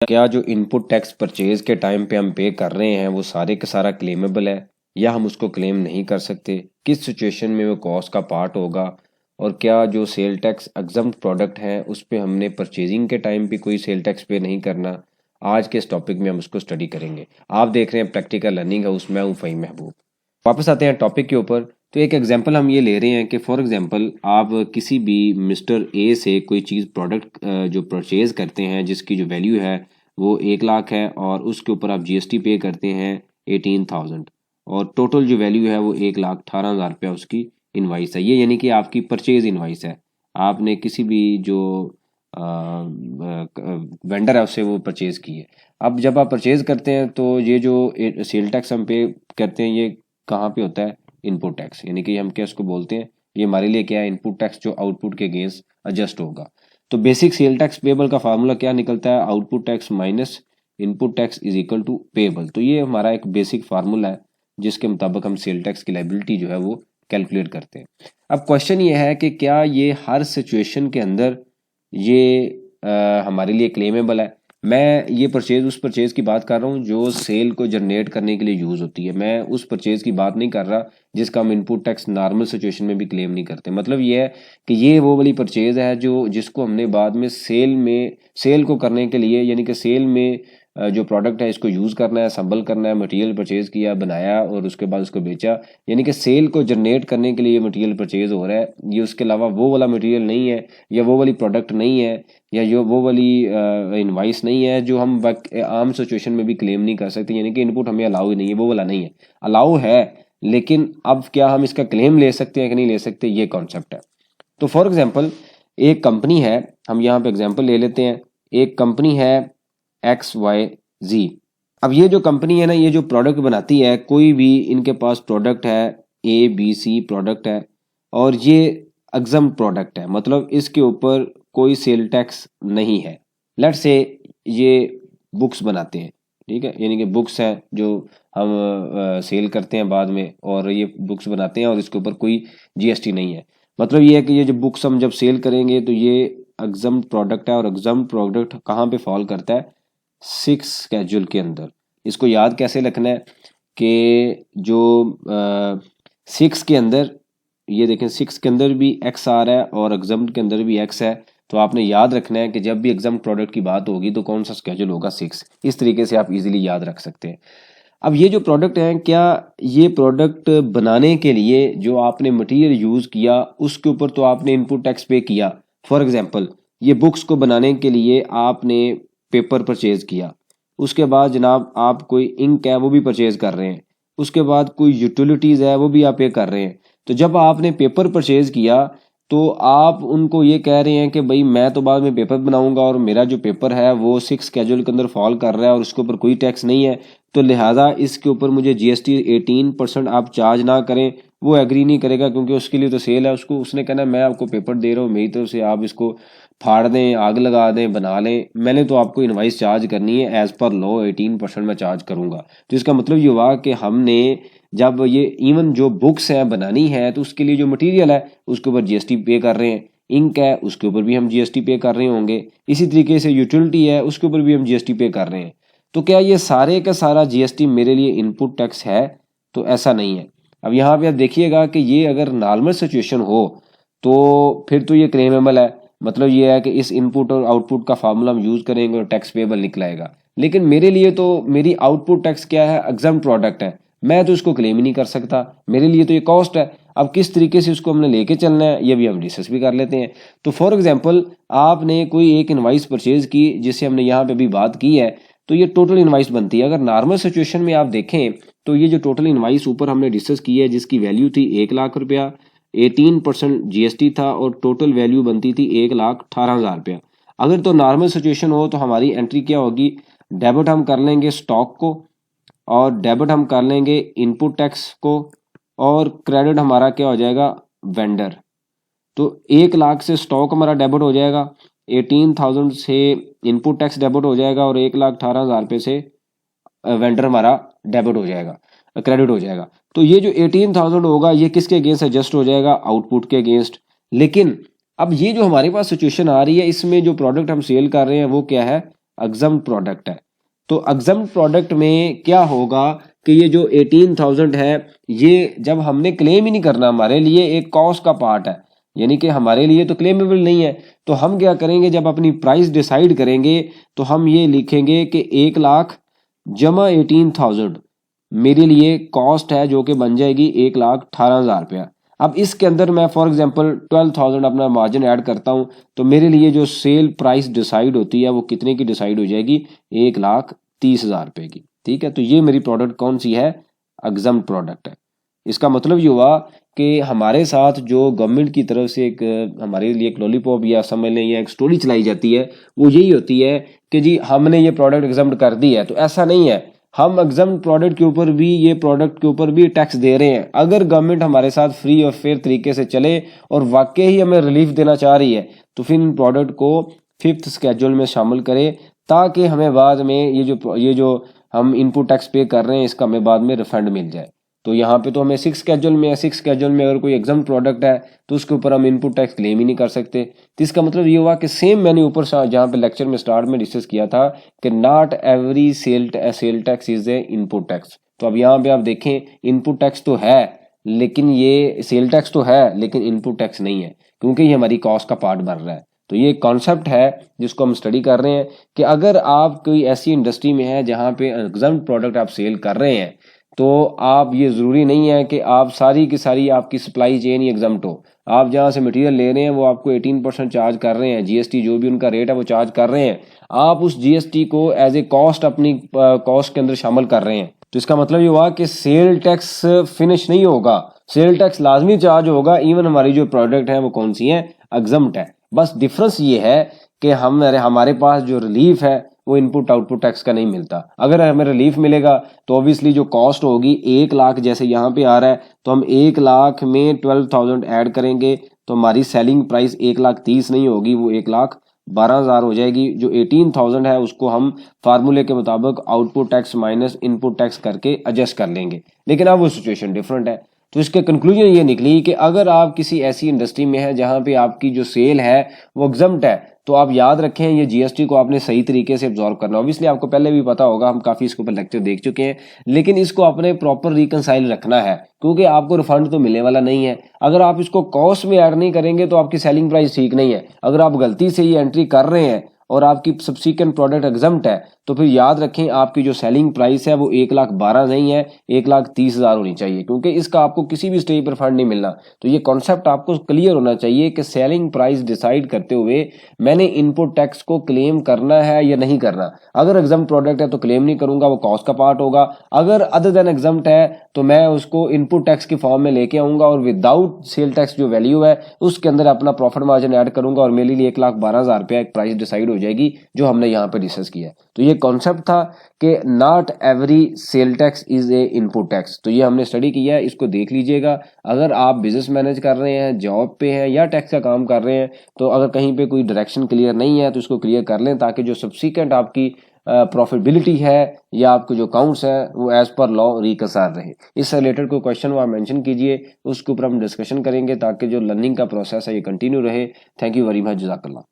क्या जो input tax purchase के टाइम पे हम पे कर रहे हैं वो सारे का सारा क्लेमेबल है या हम उसको क्लेम नहीं कर सकते, किस सिचुएशन में वो कॉस्ट का पार्ट होगा, और क्या जो सेल टैक्स एग्जम्प्ट प्रोडक्ट है उस पे हमने परचेजिंग के टाइम पे कोई सेल टैक्स पे नहीं करना। आज के इस टॉपिक में हम उसको स्टडी करेंगे। आप देख रहे हैं प्रैक्टिकल लर्निंग है, उसमें हूँ फ़हीम महबूब। वापस आते हैं टॉपिक के ऊपर। तो एक एग्जांपल हम ये ले रहे हैं कि फॉर एग्जांपल आप किसी भी मिस्टर ए से कोई चीज़ प्रोडक्ट जो परचेज करते हैं जिसकी जो वैल्यू है वो 1 लाख है और उसके ऊपर आप जीएसटी पे करते हैं 18,000, और टोटल जो वैल्यू है वो 1,18,000 रुपया उसकी इनवाइस है। ये यानी कि आपकी परचेज इनवाइस है। आपने किसी भी जो वेंडर है उससे वो परचेज की है। अब जब आप परचेज करते हैं तो ये जो सेल टैक्स हम पे करते हैं ये कहाँ पे होता है? इनपुट टैक्स, यानी कि हम क्या इसको बोलते हैं, ये हमारे लिए क्या है? इनपुट टैक्स जो आउटपुट के अगेंस्ट एडजस्ट होगा। तो बेसिक सेल टैक्स पेबल का फार्मूला क्या निकलता है? Output tax minus input tax is equal to payable. तो ये हमारा एक बेसिक फार्मूला है जिसके मुताबिक हम सेल टैक्स की लायबिलिटी जो है वो कैलकुलेट करते हैं। अब क्वेश्चन ये है कि क्या ये हर सिचुएशन के अंदर ये हमारे लिए क्लेमेबल है? मैं ये परचेज उस परचेज की बात कर रहा हूँ जो सेल को जनरेट करने के लिए यूज़ होती है। मैं उस परचेज की बात नहीं कर रहा जिसका हम इनपुट टैक्स नॉर्मल सिचुएशन में भी क्लेम नहीं करते। मतलब ये है कि ये वो वाली परचेज है जो जिसको हमने बाद में सेल को करने के लिए, यानी कि सेल में जो प्रोडक्ट है इसको यूज़ करना है, असम्बल करना है, मटेरियल परचेज किया, बनाया और उसके बाद उसको बेचा, यानी कि सेल को जनरेट करने के लिए ये मटेरियल परचेज हो रहा है। ये उसके अलावा वो वाला मटेरियल नहीं है या वो वाली प्रोडक्ट नहीं है या जो वो वाली इनवाइस नहीं है जो हम आम सिचुएशन में भी क्लेम नहीं कर सकते, यानी कि इनपुट हमें अलाउ ही नहीं है, वो वाला नहीं है। अलाउ है लेकिन अब क्या हम इसका क्लेम ले सकते हैं कि नहीं ले सकते, ये कॉन्सेप्ट है। तो फॉर एग्जांपल एक कंपनी है, हम यहाँ पे एग्जांपल ले लेते हैं। एक कंपनी है XYZ। अब ये जो कंपनी है ना, ये जो प्रोडक्ट बनाती है, कोई भी इनके पास प्रोडक्ट है ABC प्रोडक्ट है और ये एग्जम्प्ट प्रोडक्ट है, मतलब इसके ऊपर कोई सेल टैक्स नहीं है। लेट्स से ये बुक्स बनाते हैं, ठीक है, यानी कि बुक्स हैं जो हम सेल करते हैं बाद में, और ये बुक्स बनाते हैं और इसके ऊपर कोई जीएसटी नहीं है। मतलब ये है कि ये जो बुक्स हम जब सेल करेंगे तो ये एग्जम्प्ट प्रोडक्ट है, और एग्जम्प्ट प्रोडक्ट कहाँ पे फॉल करता है? 6 स्केड्यूल के अंदर। इसको याद कैसे रखना है कि जो 6 के अंदर, ये देखें 6 के अंदर भी एक्स आ रहा है और एग्जम्प्ट के अंदर भी एक्स है। तो आपने याद रखना है कि जब भी एग्जम्प्ट प्रोडक्ट की बात होगी तो कौन सा स्केड्यूल होगा? 6। इस तरीके से आप इजीली याद रख सकते हैं। अब ये जो प्रोडक्ट हैं, क्या ये प्रोडक्ट बनाने के लिए जो आपने मटेरियल यूज़ किया उसके ऊपर तो आपने इनपुट टैक्स पे किया। फॉर एग्जांपल ये बुक्स को बनाने के लिए आपने पेपर परचेज किया, उसके बाद जनाब आप कोई इंक है वो भी परचेज कर रहे हैं, उसके बाद कोई यूटिलिटीज़ है वो भी आप पे कर रहे हैं। तो जब आपने पेपर परचेज किया तो आप उनको ये कह रहे हैं कि भाई मैं तो बाद में पेपर बनाऊंगा और मेरा जो पेपर है वो 6 स्केड्यूल के अंदर फॉल कर रहा है और उसके ऊपर कोई टैक्स नहीं है, तो लिहाजा इसके ऊपर मुझे जीएसटी 18% आप चार्ज ना करें। वो एग्री नहीं करेगा क्योंकि उसके लिए तो सेल है, उसको उसने कहना है मैं आपको पेपर दे रहा हूँ, मेरी तरफ से आप इसको फाड़ दें, आग लगा दें, बना लें, मैंने तो आपको इनवाइस चार्ज करनी है, एज पर लॉ 18% मैं चार्ज करूंगा। तो इसका मतलब ये हुआ कि हमने जब ये इवन जो बुक्स हैं बनानी है तो उसके लिए जो मटेरियल है उसके ऊपर जीएसटी पे कर रहे हैं, इंक है उसके ऊपर भी हम जीएसटी पे कर रहे होंगे, इसी तरीके से यूटिलिटी है उसके ऊपर भी हम जीएसटी पे कर रहे हैं। तो क्या ये सारे का सारा जीएसटी मेरे लिए इनपुट टैक्स है? तो ऐसा नहीं है। अब यहाँ पे आप देखिएगा कि ये अगर नॉर्मल सिचुएशन हो तो फिर तो ये क्लेमेबल है। मतलब ये है कि इस इनपुट और आउटपुट का फार्मूला हम यूज़ करेंगे और टैक्स पेबल निकलाएगा। लेकिन मेरे लिए तो मेरी आउटपुट टैक्स क्या है? एग्जम्प्ट प्रोडक्ट है, मैं तो इसको क्लेम ही नहीं कर सकता, मेरे लिए तो ये कॉस्ट है। अब किस तरीके से इसको हमने लेके चलना है ये भी हम डिस्कस भी कर लेते हैं। तो फॉर एग्जांपल आपने कोई एक इनवाइस परचेज की जिससे हमने यहाँ पे अभी बात की है, तो ये टोटल इनवाइस बनती है। अगर नॉर्मल सिचुएशन में आप देखें तो ये जो टोटल इनवाइस ऊपर हमने डिस्कस की है जिसकी वैल्यू थी 1 लाख रुपया, 18% जीएसटी था और टोटल वैल्यू बनती थी 1,18,000 रुपया। अगर तो नॉर्मल सिचुएशन हो तो हमारी एंट्री क्या होगी? डेबिट हम कर लेंगे स्टॉक को, और डेबिट हम कर लेंगे इनपुट टैक्स को, और क्रेडिट हमारा क्या हो जाएगा? वेंडर। तो 1 लाख से स्टॉक हमारा डेबिट हो जाएगा, 18,000 से इनपुट टैक्स डेबिट हो जाएगा और 1,18,000 रुपये से वेंडर हमारा डेबिट हो जाएगा, क्रेडिट हो जाएगा। तो ये जो 18,000 होगा ये किसके अगेंस्ट एडजस्ट हो जाएगा? आउटपुट के अगेंस्ट। लेकिन अब ये जो हमारे पास सिचुएशन आ रही है इसमें जो प्रोडक्ट हम सेल कर रहे हैं वो क्या है? एग्जम्प्ट प्रोडक्ट है। तो एग्जम्प्ट प्रोडक्ट में क्या होगा कि ये जो 18,000 है ये जब हमने क्लेम ही नहीं करना, हमारे लिए एक कॉस्ट का पार्ट है, यानी कि हमारे लिए तो क्लेमेबल नहीं है। तो हम क्या करेंगे, जब अपनी प्राइस डिसाइड करेंगे तो हम ये लिखेंगे कि 1 लाख जमा 18,000 मेरे लिए कॉस्ट है, जो कि बन जाएगी 1,18,000 रुपया। अब इसके अंदर मैं फॉर एग्जांपल 12,000 अपना मार्जिन ऐड करता हूं, तो मेरे लिए जो सेल प्राइस डिसाइड होती है वो कितने की डिसाइड हो जाएगी, 1,30,000 रुपए की। ठीक है, तो ये मेरी प्रोडक्ट कौन सी है, एग्जम्प्ट प्रोडक्ट है। इसका मतलब ये हुआ कि हमारे साथ जो गवर्नमेंट की तरफ से एक हमारे लिए एक लॉलीपॉप या समझ लें या एक स्टोरी चलाई जाती है, वो यही होती है कि जी हमने ये प्रोडक्ट एग्जम्प्ट कर दी है। तो ऐसा नहीं है, हम एग्जम्प्ट प्रोडक्ट के ऊपर भी, ये प्रोडक्ट के ऊपर भी टैक्स दे रहे हैं। अगर गवर्नमेंट हमारे साथ फ्री और फेयर तरीके से चले और वाकई ही हमें रिलीफ देना चाह रही है तो फिर इन प्रोडक्ट को 5th स्केड्यूल में शामिल करें, ताकि हमें बाद में ये जो हम इनपुट टैक्स पे कर रहे हैं इसका हमें बाद में रिफंड मिल जाए। तो यहाँ पे तो हमें 6 स्केड्यूल में है, 6 स्केड्यूल में अगर कोई एग्जाम प्रोडक्ट है तो उसके ऊपर हम इनपुट टैक्स क्लेम ही नहीं कर सकते। तो इसका मतलब ये हुआ कि सेम मैंने ऊपर जहाँ पे लेक्चर में स्टार्ट में डिस्कस किया था कि not every sale tax is a input tax. तो अब यहाँ पे आप देखें, इनपुट टैक्स तो है लेकिन ये सेल टैक्स तो है लेकिन इनपुट टैक्स नहीं है, क्योंकि ये हमारी कॉस्ट का पार्ट बन रहा है। तो ये कॉन्सेप्ट है जिसको हम स्टडी कर रहे हैं कि अगर आप कोई ऐसी इंडस्ट्री में है जहाँ पे एग्जाम्प्ट प्रोडक्ट आप सेल कर रहे हैं, तो आप, ये ज़रूरी नहीं है कि आप सारी की सारी आपकी सप्लाई चेन ही एग्जम्प्ट हो। आप जहाँ से मटेरियल ले रहे हैं वो आपको 18% चार्ज कर रहे हैं, जीएसटी जो भी उनका रेट है वो चार्ज कर रहे हैं, आप उस जीएसटी को एज ए कॉस्ट अपनी कॉस्ट के अंदर शामिल कर रहे हैं। तो इसका मतलब ये हुआ कि सेल टैक्स फिनिश नहीं होगा, सेल टैक्स लाजमी चार्ज होगा, इवन हमारी जो प्रोडक्ट है वो कौन सी है, एग्जम्प्ट है। बस डिफरेंस ये है कि हमारे पास जो रिलीफ है वो इनपुट आउटपुट टैक्स का नहीं मिलता। अगर हमें रिलीफ मिलेगा तो ऑब्वियसली जो कॉस्ट होगी 1 लाख, जैसे यहाँ पे आ रहा है, तो हम 1 लाख में 12,000 ऐड करेंगे तो हमारी सेलिंग प्राइस 1,30,000 नहीं होगी, वो 1,12,000 हो जाएगी। जो 18,000 है उसको हम फार्मूले के मुताबिक output tax minus input tax करके एडजस्ट कर लेंगे, लेकिन अब वो सिचुएशन डिफरेंट है। तो इसके कंक्लूजन ये निकली कि अगर आप किसी ऐसी इंडस्ट्री में है जहां पे आपकी जो सेल है वो एग्जम्प्ट है, तो आप याद रखें ये जीएसटी को आपने सही तरीके से एब्जॉर्व करना। ऑब्वियसली आपको पहले भी पता होगा, हम काफी इसके ऊपर लेक्चर देख चुके हैं, लेकिन इसको आपने प्रॉपर रिकंसाइल रखना है, क्योंकि आपको रिफंड तो मिलने वाला नहीं है। अगर आप इसको कॉस्ट में ऐड नहीं करेंगे तो आपकी सेलिंग प्राइस ठीक नहीं है। अगर आप गलती से ये एंट्री कर रहे हैं और आपकी सब्सिक्वेंट प्रोडक्ट एग्जम्प्ट है, तो फिर याद रखें आपकी जो सेलिंग प्राइस है वो 1,12,000 नहीं है, 1,30,000 होनी चाहिए, क्योंकि इसका आपको किसी भी स्टेज पर फंड नहीं मिलना। तो ये कॉन्सेप्ट आपको क्लियर होना चाहिए कि सेलिंग प्राइस डिसाइड करते हुए मैंने इनपुट टैक्स को क्लेम करना है या नहीं करना। अगर एग्जम्प्ट प्रोडक्ट है तो क्लेम नहीं करूंगा, वो कॉस्ट का पार्ट होगा। अगर अदर देन एग्जम्प्ट है तो मैं उसको इनपुट टैक्स के फॉर्म में लेके आऊंगा और विदाउट सेल टैक्स जो वैल्यू है उसके अंदर अपना प्रॉफिट मार्जिन ऐड करूंगा और मेरे लिए 1,12,000 रुपया एक प्राइस डिसाइड हो जाएगी, जो हमने यहाँ पे डिस्कस किया। तो ये कॉन्सेप्ट था कि not every sale tax is a input tax. तो ये हमने स्टडी किया है, इसको देख लीजिएगा। अगर आप बिजनेस मैनेज कर रहे हैं, जॉब पे हैं या टैक्स का काम कर रहे हैं, तो अगर कहीं पे कोई डायरेक्शन क्लियर नहीं है तो इसको क्लियर कर लें, ताकि जो सब्सिक्वेंट आपकी प्रॉफिटेबिलिटी है या आपके जो अकाउंट्स है वो एज पर लॉ रिकंसाइल रहे। इससे रिलेटेड कोई क्वेश्चन वो आप मेंशन कीजिए, उसके ऊपर हम डिस्कशन करेंगे ताकि जो लर्निंग का प्रोसेस है ये कंटिन्यू रहे। थैंक यू वेरी मच, जज़ाकल्लाह।